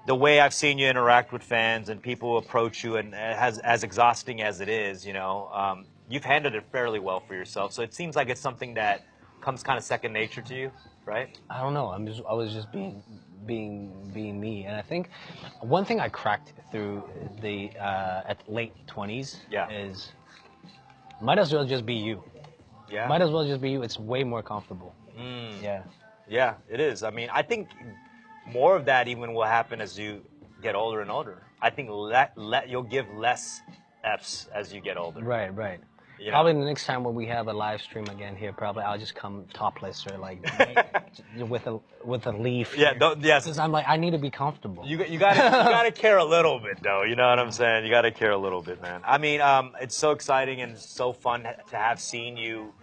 The way I've seen you interact with fans and people approach you, and as exhausting as it is, you know, you've handled it fairly well for yourself. So it seems like it's something that comes kind of second nature to you, right? I don't know. I was just being me, and I think one thing I cracked through the at late 20s is might as well just be you. Yeah. Might as well just be you. It's way more comfortable. Yeah. Yeah, it is. I mean, I think more of that even will happen as you get older and older. I think you'll give less Fs as you get older. Right. You know? Probably the next time when we have a live stream again here, probably I'll just come topless or like with a leaf. Yeah, yes. Because I'm like, I need to be comfortable. You gotta care a little bit though. You know what I'm saying? You gotta care a little bit, man. I mean, it's so exciting and so fun to have seen you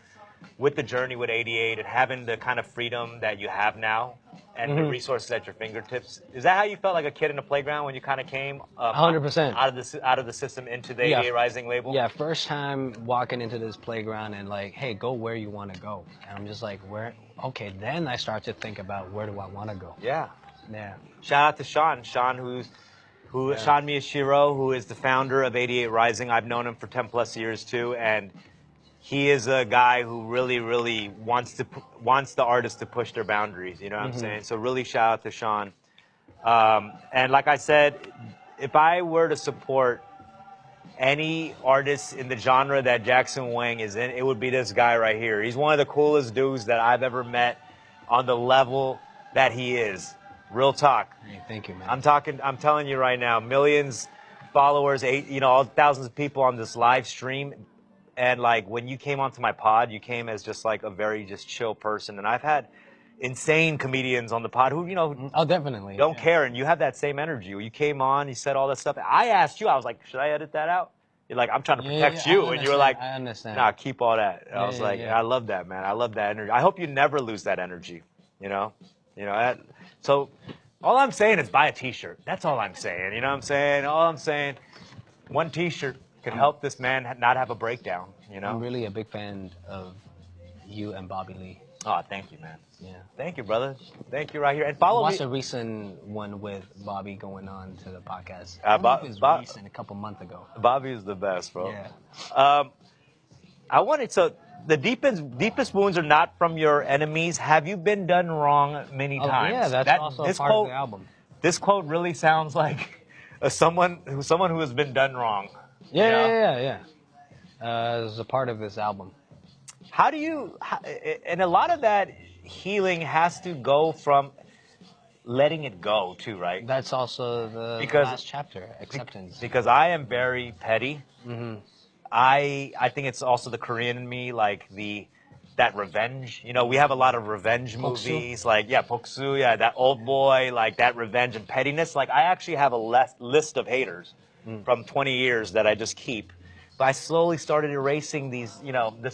with the journey with 88 and having the kind of freedom that you have now. and the resources at your fingertips. Is that how you felt like a kid in the playground when you kind of came 100%. out of the system into the Yeah. 88 Rising label? Yeah, first time walking into this playground and like, hey, go where you want to go. And I'm just like, where? Okay, then I start to think about where do I want to go. Yeah. Yeah. Shout out to Sean. Sean Miyashiro, who is the founder of 88 Rising. I've known him for 10 plus years too, and he is a guy who really, really wants the artists to push their boundaries. You know what I'm saying? So really, shout out to Sean. And like I said, if I were to support any artist in the genre that Jackson Wang is in, it would be this guy right here. He's one of the coolest dudes that I've ever met on the level that he is. Real talk. Hey, thank you, man. I'm telling you right now, millions followers, all thousands of people on this live stream. And like when you came onto my pod, you came as just like a very just chill person. And I've had insane comedians on the pod who, Oh, definitely. don't care. And you have that same energy. You came on, you said all that stuff. I asked you, I was like, should I edit that out? You're like, I'm trying to protect you. And you were like, I understand. nah, keep all that. And I was like, yeah. I love that, man. I love that energy. I hope you never lose that energy, So all I'm saying is buy a t-shirt. That's all I'm saying. You know what I'm saying? All I'm saying, one t-shirt could help this man not have a breakdown, I'm really a big fan of you and Bobby Lee. Oh, thank you, man. Yeah. Thank you, brother. Thank you right here. And follow Watched me. a recent one with Bobby going on to the podcast. Uh, I don't know if it was Bob- recent, a couple months ago. Bobby is the best, bro. Yeah. The deepest wounds are not from your enemies. Have you been done wrong many times? Yeah, that's also a part of the album. This quote really sounds like someone who has been done wrong. Yeah. As a part of this album. And a lot of that healing has to go from letting it go too, right? That's also the Because- last chapter, acceptance. Because I am very petty. Mm-hmm. I think it's also the Korean in me, like that revenge. We have a lot of revenge movies, like Poksu, that Old Boy, like that revenge and pettiness. Like I actually have a list of haters from 20 years that I just keep. But I slowly started erasing these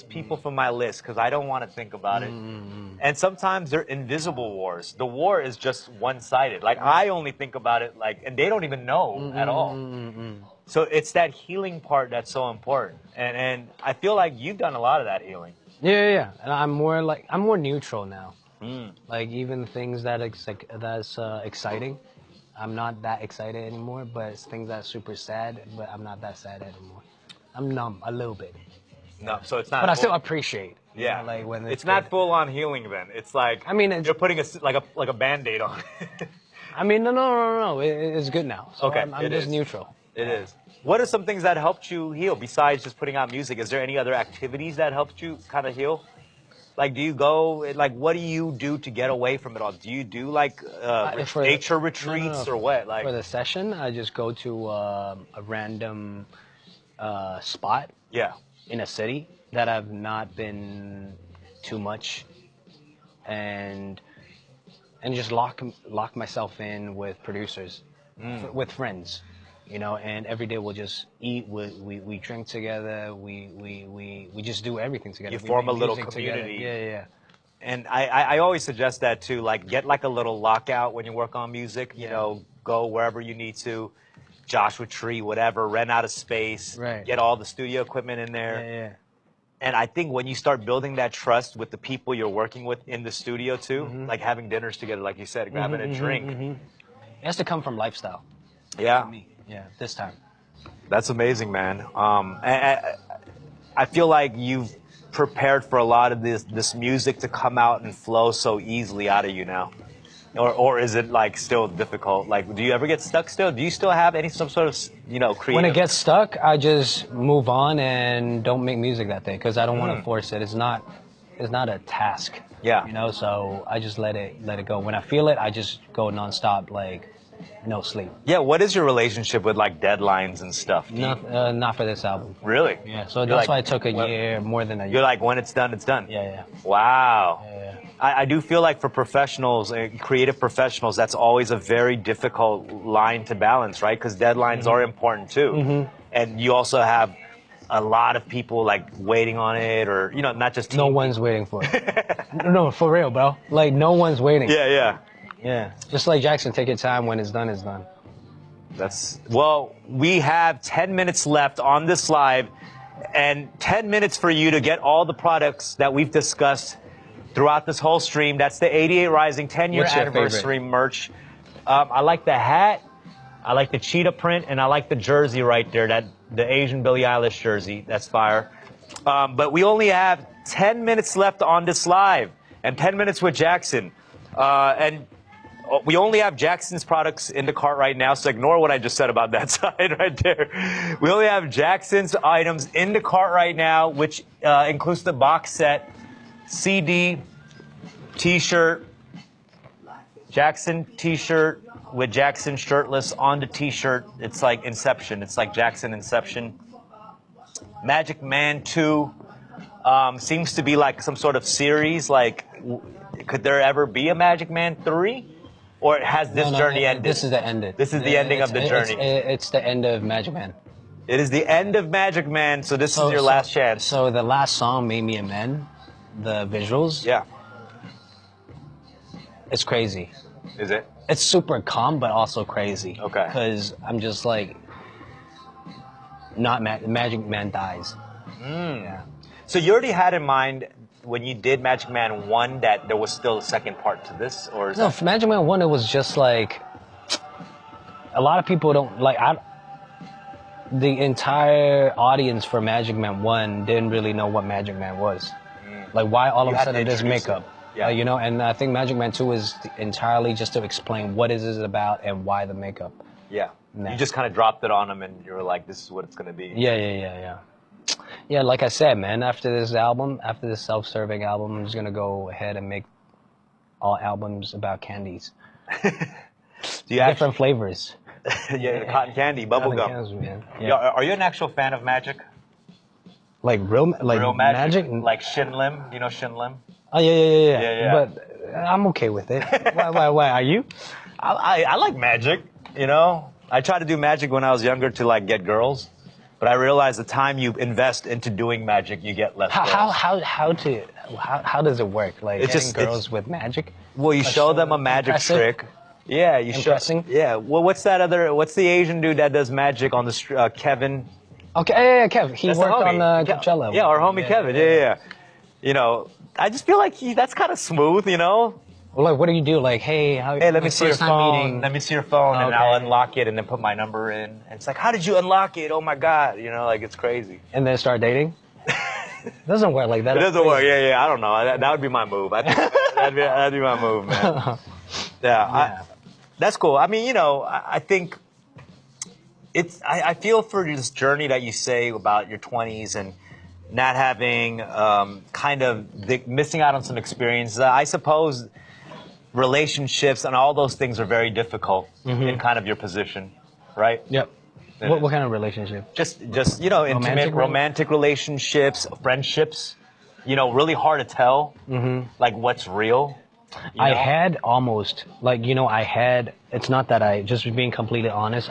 people from my list because I don't want to think about it. And sometimes they're invisible wars. The war is just one-sided. Like I only think about it and they don't even know at all. So it's that healing part that's so important. And I feel like you've done a lot of that healing. Yeah. And I'm more neutral now. Like even things that's exciting, I'm not that excited anymore. But it's things that's super sad, but I'm not that sad anymore. I'm numb a little bit. No, so it's not. But I still appreciate. Yeah, like when it's not full on healing. Then it's like you're putting a Band-Aid on. I mean, no. It's good now. So Okay, I'm just neutral. It is. What are some things that helped you heal besides just putting out music? Is there any other activities that helped you kind of heal? Like, do you go? Like, what do you do to get away from it all? Do you do nature retreats or what? Like for the session, I just go to a random spot. Yeah. In a city that I've not been too much, and just lock myself in with producers, with friends, and every day we'll just eat, we drink together, we just do everything together. You We form make a little music community. Together. Yeah. And I always suggest that too. Like, get like a little lockout when you work on music. Go wherever you need to. Joshua Tree, whatever, rent out a space, Right. get all the studio equipment in there. Yeah. And I think when you start building that trust with the people you're working with in the studio too, like having dinners together, like you said, grabbing a drink. It has to come from lifestyle. Yeah, Me. Yeah. This time. that's amazing, man. I feel like you've prepared for a lot of this music to come out and flow so easily out of you now. Or is it like still difficult? Like, do you ever get stuck still? Do you still have some sort of creative? When it gets stuck, I just move on and don't make music that day because I don't want to force it. It's not a task. Yeah. So I just let it go. When I feel it, I just go nonstop, like no sleep. Yeah. What is your relationship with like deadlines and stuff? Not for this album. Really? Yeah. So You're that's like, why it took a year, more than a year. You're like, when it's done, it's done. Yeah. Wow. Yeah. I do feel like for professionals, creative professionals, that's always a very difficult line to balance, right? Because deadlines are important too. And you also have a lot of people like waiting on it, or not just No one's waiting for it. No, for real, bro. Like no one's waiting. Yeah. Yeah, just like Jackson, take your time. When it's done, it's done. Well, we have 10 minutes left on this live, and 10 minutes for you to get all the products that we've discussed throughout this whole stream. That's the 88 Rising 10-year What's your anniversary favorite? merch. I like the hat, I like the cheetah print, and I like the jersey right there, the Asian Billie Eilish jersey. That's fire. But we only have 10 minutes left on this live, and 10 minutes with Jackson. And we only have Jackson's products in the cart right now, so ignore what I just said about that side right there. We only have Jackson's items in the cart right now, which includes the box set, CD, T-shirt, Jackson T-shirt with Jackson shirtless on the T-shirt. It's like Inception. It's like Jackson Inception. Magic Man 2 seems to be like some sort of series. Like, could there ever be a Magic Man 3? Or has this journey ended? This is the end. This is the ending of the journey. It's the end of Magic Man. It is the end of Magic Man, so this is your last chance. So the last song made me amend the visuals. Yeah. It's crazy. Is it? It's super calm, but also crazy. Okay. Because I'm just like, Magic Man dies. Yeah. So you already had in mind when you did Magic Man 1 that there was still a second part to this? Or is No, that... for Magic Man 1, it was just like, a lot of people don't, like, the entire audience for Magic Man 1 didn't really know what Magic Man was. Like, why all of a sudden this makeup? Yeah. You know, and I think Magic Man 2 is entirely just to explain what is it about and why the makeup. Yeah. Nah. You just kind of dropped it on them and you were like, this is what it's going to be. Yeah. Yeah, like I said, man, after this album, after this self-serving album, I'm just going to go ahead and make all albums about candies. Do you actually... Different flavors. Yeah, cotton candy, bubble gum. Man. Yeah, Yeah. are you an actual fan of Magic? Like real magic? Like Shin Lim? You know Shin Lim? Oh, yeah. Yeah. But I'm okay with it. Why? Are you? I like Magic, you know? I tried to do Magic when I was younger to like get girls. But I realized the time you invest into doing Magic, you get less girls. How does it work? Like It's getting just- girls with magic? Well, you show them a magic Impressive? trick. Yeah, you show. Impressing? Yeah. Well, what's the Asian dude that does magic on the Kevin? Okay, yeah, Kev. He That's the worked homie. on Coachella. Yeah, our homie Kevin. Yeah. You know, I just feel like that's kind of smooth, you know? Well, like, what do you do? Like, hey, Let me see your first time phone. meeting. Let me see your phone, and Okay. I'll unlock it and then put my number in. And it's like, how did you unlock it? Oh my God, you know, like it's crazy. And then start dating? Doesn't work like that. It doesn't work. Yeah. I don't know. That would be my move. I think that'd be my move, man. Yeah. That's cool. I mean, you know, I think I feel for this journey that you say about your 20s and not having missing out on some experiences. I suppose relationships and all those things are very difficult in kind of your position, right? Yep. What kind of relationship? Just you know, intimate, romantic relationships, friendships. You know, really hard to tell, like what's real. You I know? had almost, like, you know, it's not that just being completely honest,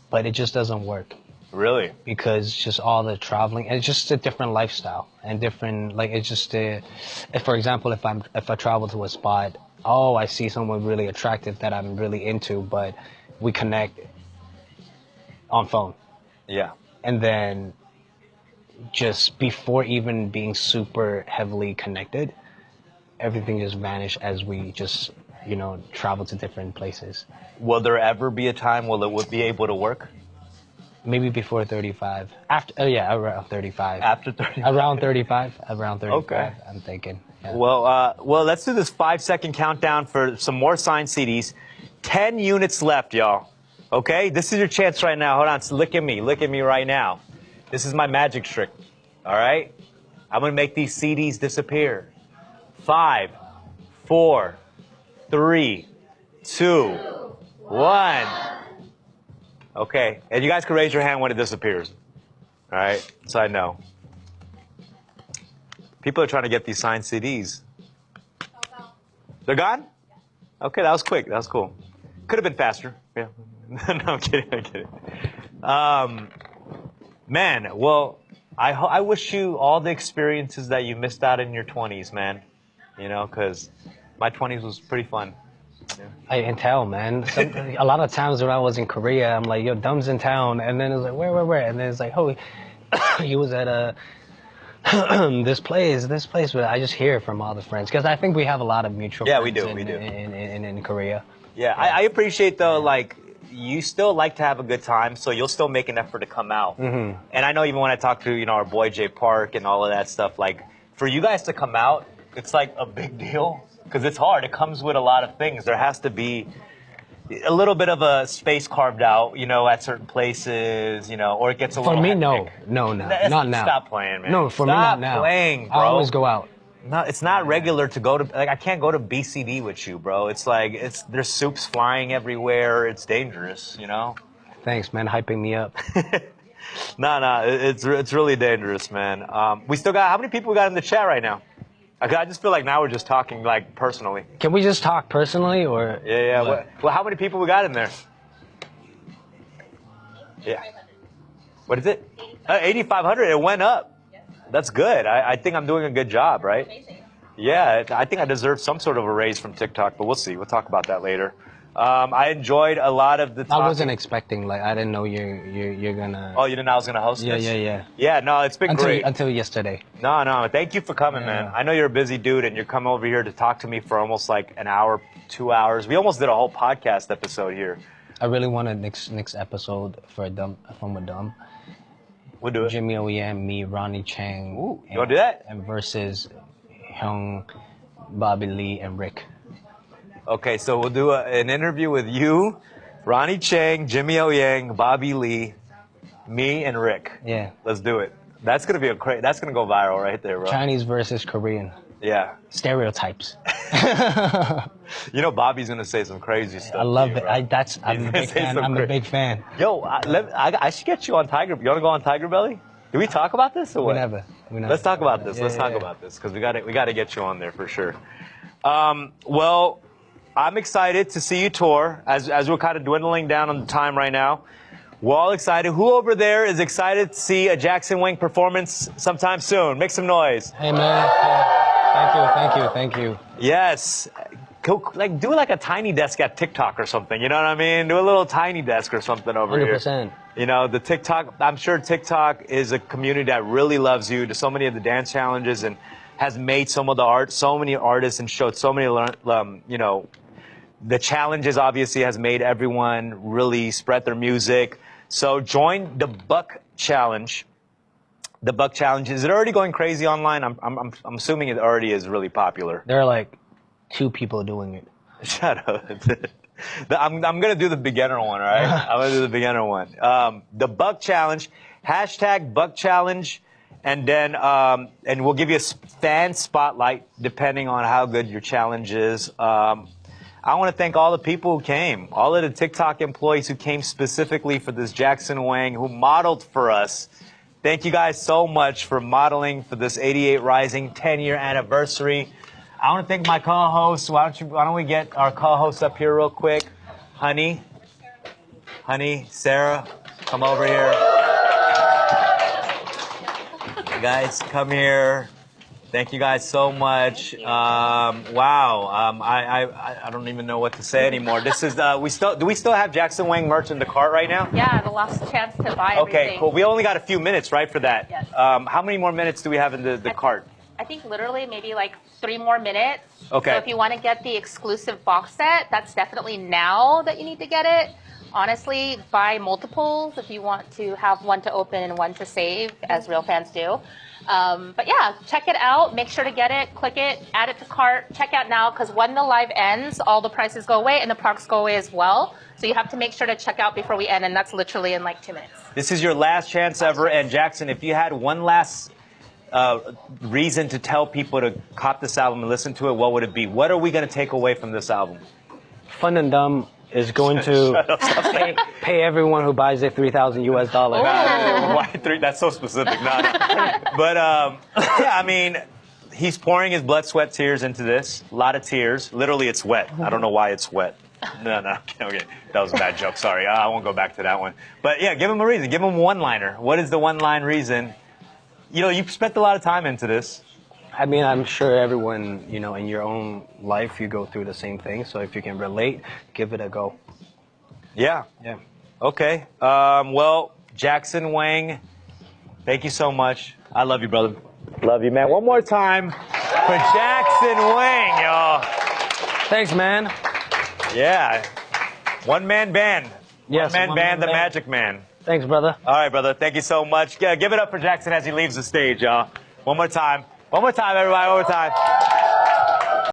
but it just doesn't work. Really? Because just all the traveling, and it's just a different lifestyle and different, like, it's just for example, if I travel to a spot, I see someone really attractive that I'm really into, but we connect on phone. Yeah. And then just before even being super heavily connected, everything just vanished as we just, you know, travel to different places. Will there ever be a time where it would be able to work? Maybe before 35. Around 35. After 30? Around 35. Okay. I'm thinking. Yeah. Well, let's do this 5-second countdown for some more signed CDs. 10 units left, y'all. Okay? This is your chance right now. Hold on. So look at me right now. This is my magic trick. All right? I'm going to make these CDs disappear. 5, 4, 3, 2, 1. Okay. And you guys can raise your hand when it disappears. All right? So I know. People are trying to get these signed CDs. They're gone? Okay, that was quick. That was cool. Could have been faster. Yeah. No, I'm kidding. Man, well, I wish you all the experiences that you missed out in your 20s, man. You know, because my 20s was pretty fun. I can tell, man. A lot of times when I was in Korea, I'm like, yo, Dumb's in town. And then it's like, where? And then it's like, oh, he was at this place. But I just hear it from all the friends. Because I think we have a lot of mutual Yeah, friends we do. in Korea. Yeah, I appreciate though, like, you still like to have a good time, so you'll still make an effort to come out. Mm-hmm. And I know even when I talk to, you know, our boy Jay Park and all of that stuff, like, for you guys to come out, it's like a big deal because it's hard. It comes with a lot of things. There has to be a little bit of a space carved out, you know, at certain places, you know, or it gets a little For me, hectic. no, not now. Stop playing, man. No, for me, not now. Stop playing, bro. I always go out. No, it's not regular to go to, like, I can't go to BCD with you, bro. It's like, there's soups flying everywhere. It's dangerous, you know? Thanks, man, hyping me up. No, it's really dangerous, man. We still got, how many people we got in the chat right now? I just feel like now we're just talking, like, personally. Can we just talk personally, or? Yeah. Well, how many people we got in there? Yeah. What is it? 8,500. It went up. That's good. I think I'm doing a good job, right? Amazing. Yeah, I think I deserve some sort of a raise from TikTok, but we'll see. We'll talk about that later. I enjoyed a lot of the talking. I wasn't expecting, like, I didn't know you're gonna. Oh, you didn't know I was going to host this? Yeah. Yeah, no, it's been great. Until yesterday. No, thank you for coming, man. I know you're a busy dude, and you're coming over here to talk to me for almost like an hour, 2 hours. We almost did a whole podcast episode here. I really want a next episode for Dumb. We'll do it. Jimmy O Yang, me, Ronnie Chang. Ooh, you want to do that? And versus Hyung, Bobby Lee, and Rick. Okay, so we'll do an interview with you, Ronnie Chang, Jimmy O Yang, Bobby Lee, me, and Rick. Yeah. Let's do it. That's gonna be that's gonna go viral right there, bro. Chinese versus Korean. Yeah. Stereotypes. You know, Bobby's gonna say some crazy stuff. I love to you, it. bro. I'm a big fan. I'm a big fan. Yo, I should get you on Tiger. You wanna go on Tiger Belly? Did we talk about this or what? We never. Let's talk about this. Let's talk about this because we gotta get you on there for sure. Well, I'm excited to see you tour as we're kind of dwindling down on the time right now. We're all excited. Who over there is excited to see a Jackson Wang performance sometime soon? Make some noise. Hey, man. Yeah. Thank you. Yes. Like, do like a tiny desk at TikTok or something. You know what I mean? Do a little tiny desk or something over 100%. here. You know, the TikTok, I'm sure TikTok is a community that really loves you to so many of the dance challenges and has made some of the art, so many artists and showed so many, you know, the challenges obviously has made everyone really spread their music. So join the Buck Challenge. The Buck Challenge, is it already going crazy online? I'm assuming it already is really popular. There are like 2 people doing it. Shut up. I'm gonna do the beginner one, all right? I'm gonna do the beginner one. The Buck Challenge, hashtag Buck Challenge, and then and we'll give you a fan spotlight depending on how good your challenge is. I want to thank all the people who came, all of the TikTok employees who came specifically for this Jackson Wang, who modeled for us. Thank you guys so much for modeling for this 88 Rising 10-year anniversary. I want to thank my co-hosts. Why don't we get our co-hosts up here real quick? Honey, Sarah, come over here. You guys, come here. Thank you guys so much. Wow. I don't even know what to say anymore. This is do we still have Jackson Wang merch in the cart right now? Yeah, the last chance to buy everything. Okay, cool. We only got a few minutes, right, for that? Yes. How many more minutes do we have in the cart? I think literally maybe like 3 more minutes. Okay. So if you want to get the exclusive box set, that's definitely now that you need to get it. Honestly, buy multiples if you want to have one to open and one to save, as real fans do. But yeah, check it out. Make sure to get it, click it, add it to cart. Check out now because when the live ends, all the prices go away and the products go away as well. So you have to make sure to check out before we end, and that's literally in like 2 minutes. This is your last chance ever. And Jackson, if you had one last reason to tell people to cop this album and listen to it, what would it be? What are we going to take away from this album? Fun and Dumb is going to pay everyone who buys it $3,000 US. Why 3? That's so specific. No. But yeah, I mean, he's pouring his blood, sweat, tears into this. A lot of tears. Literally, it's wet. I don't know why it's wet. No. Okay, that was a bad joke. Sorry, I won't go back to that one. But yeah, give him a reason. Give him a one-liner. What is the one-line reason? You know, you've spent a lot of time into this. I mean, I'm sure everyone, you know, in your own life, you go through the same thing. So if you can relate, give it a go. Yeah. Yeah. Okay. Well, Jackson Wang, thank you so much. I love you, brother. Love you, man. One more time for Jackson Wang, y'all. Thanks, man. Yeah. One man band. Yes, one man one band, man the band. Magic Man. Thanks, brother. All right, brother. Thank you so much. Give it up for Jackson as he leaves the stage, y'all. One more time. One more time, everybody. One more time.